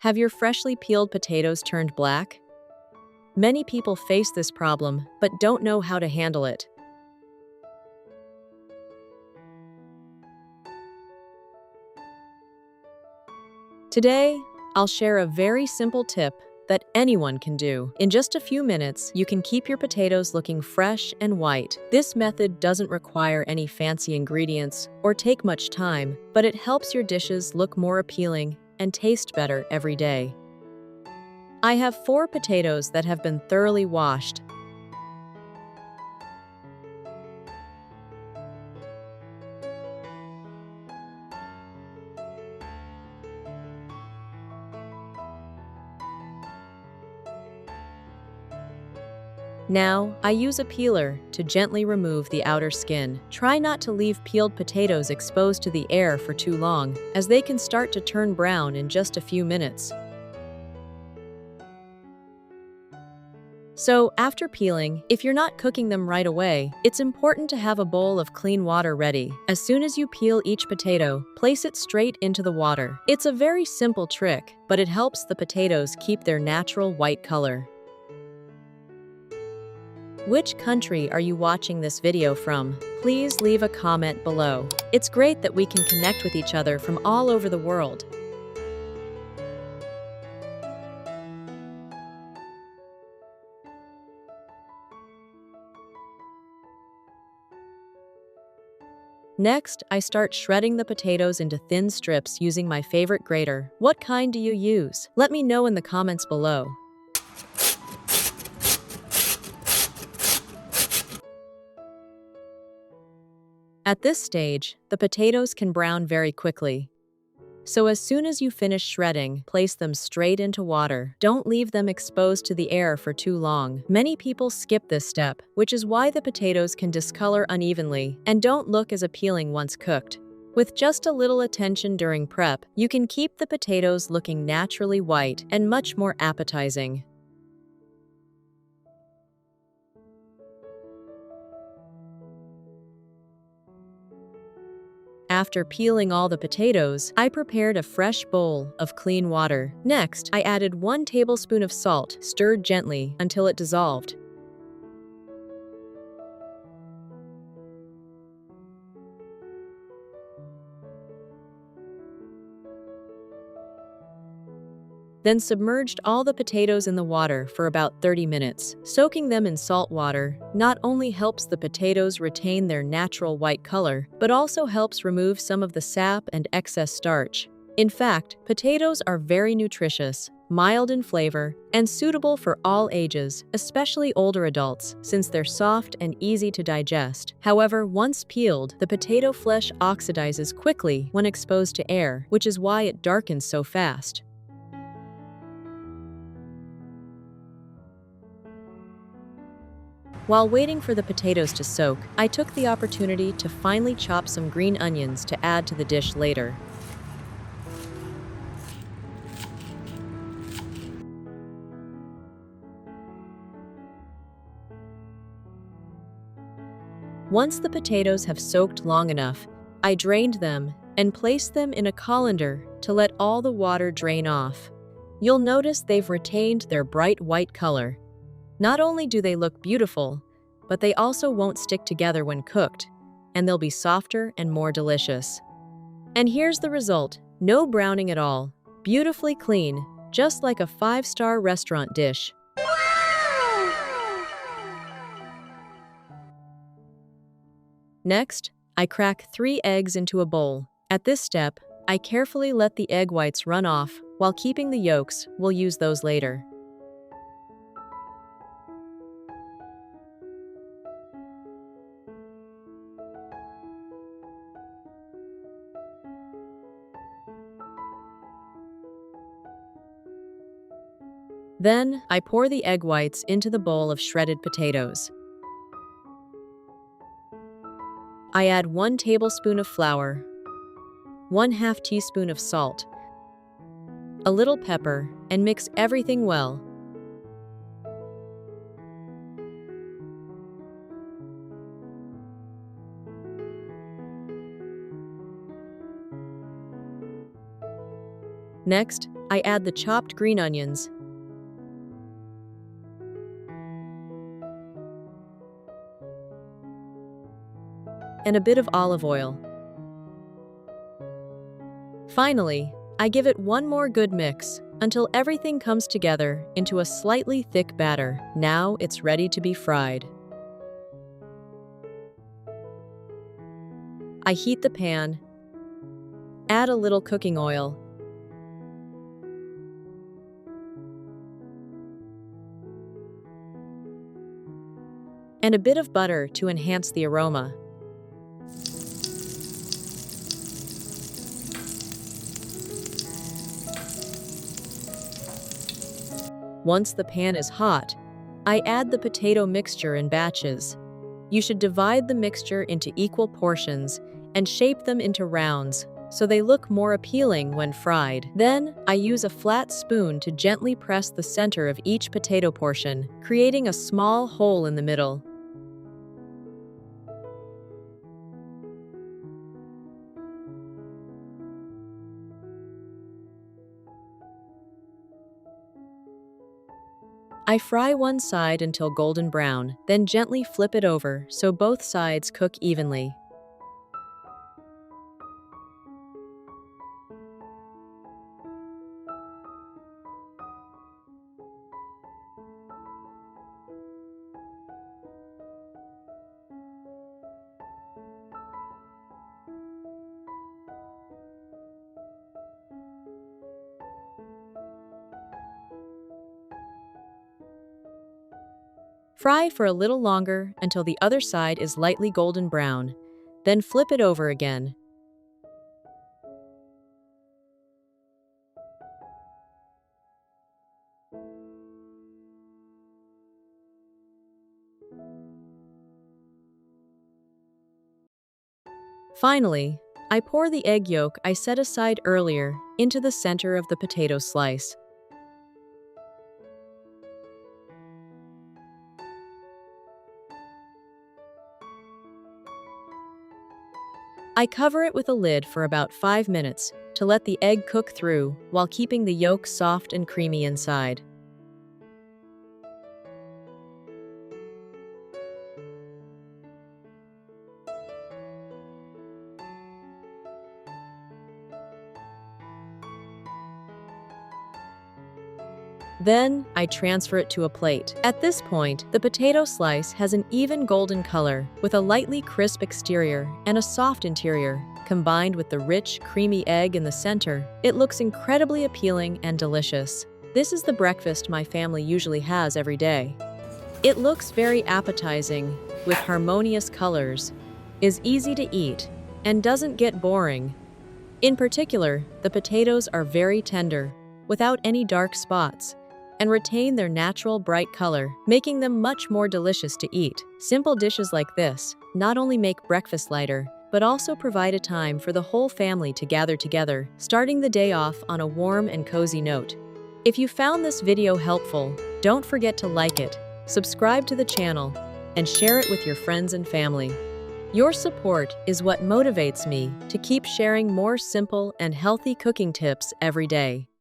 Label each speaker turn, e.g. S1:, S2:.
S1: Have your freshly peeled potatoes turned black? Many people face this problem, but don't know how to handle it. Today, I'll share a very simple tip that anyone can do. In just a few minutes, you can keep your potatoes looking fresh and white. This method doesn't require any fancy ingredients or take much time, but it helps your dishes look more appealing and taste better every day. I have 4 potatoes that have been thoroughly washed. Now, I use a peeler to gently remove the outer skin. Try not to leave peeled potatoes exposed to the air for too long, as they can start to turn brown in just a few minutes. So, after peeling, if you're not cooking them right away, it's important to have a bowl of clean water ready. As soon as you peel each potato, place it straight into the water. It's a very simple trick, but it helps the potatoes keep their natural white color. Which country are you watching this video from? Please leave a comment below. It's great that we can connect with each other from all over the world. Next, I start shredding the potatoes into thin strips using my favorite grater. What kind do you use? Let me know in the comments below. At this stage, the potatoes can brown very quickly. So as soon as you finish shredding, place them straight into water. Don't leave them exposed to the air for too long. Many people skip this step, which is why the potatoes can discolor unevenly and don't look as appealing once cooked. With just a little attention during prep, you can keep the potatoes looking naturally white and much more appetizing. After peeling all the potatoes, I prepared a fresh bowl of clean water. Next, I added 1 tablespoon of salt, stirred gently until it dissolved. Then submerged all the potatoes in the water for about 30 minutes. Soaking them in salt water not only helps the potatoes retain their natural white color, but also helps remove some of the sap and excess starch. In fact, potatoes are very nutritious, mild in flavor, and suitable for all ages, especially older adults, since they're soft and easy to digest. However, once peeled, the potato flesh oxidizes quickly when exposed to air, which is why it darkens so fast. While waiting for the potatoes to soak, I took the opportunity to finely chop some green onions to add to the dish later. Once the potatoes have soaked long enough, I drained them and placed them in a colander to let all the water drain off. You'll notice they've retained their bright white color. Not only do they look beautiful, but they also won't stick together when cooked, and they'll be softer and more delicious. And here's the result: no browning at all, beautifully clean, just like a 5-star restaurant dish. Next, I crack 3 eggs into a bowl. At this step, I carefully let the egg whites run off while keeping the yolks. We'll use those later. Then, I pour the egg whites into the bowl of shredded potatoes. I add 1 tablespoon of flour, 1/2 teaspoon of salt, a little pepper, and mix everything well. Next, I add the chopped green onions and a bit of olive oil. Finally, I give it one more good mix until everything comes together into a slightly thick batter. Now it's ready to be fried. I heat the pan, add a little cooking oil, and a bit of butter to enhance the aroma. Once the pan is hot, I add the potato mixture in batches. You should divide the mixture into equal portions and shape them into rounds so they look more appealing when fried. Then, I use a flat spoon to gently press the center of each potato portion, creating a small hole in the middle. I fry one side until golden brown, then gently flip it over so both sides cook evenly. Fry for a little longer until the other side is lightly golden brown, then flip it over again. Finally, I pour the egg yolk I set aside earlier into the center of the potato slice. I cover it with a lid for about 5 minutes to let the egg cook through while keeping the yolk soft and creamy inside. Then, I transfer it to a plate. At this point, the potato slice has an even golden color, with a lightly crisp exterior and a soft interior. Combined with the rich, creamy egg in the center, it looks incredibly appealing and delicious. This is the breakfast my family usually has every day. It looks very appetizing, with harmonious colors, is easy to eat, and doesn't get boring. In particular, the potatoes are very tender, without any dark spots, and retain their natural bright color, making them much more delicious to eat. Simple dishes like this not only make breakfast lighter, but also provide a time for the whole family to gather together, starting the day off on a warm and cozy note. If you found this video helpful, don't forget to like it, subscribe to the channel, and share it with your friends and family. Your support is what motivates me to keep sharing more simple and healthy cooking tips every day.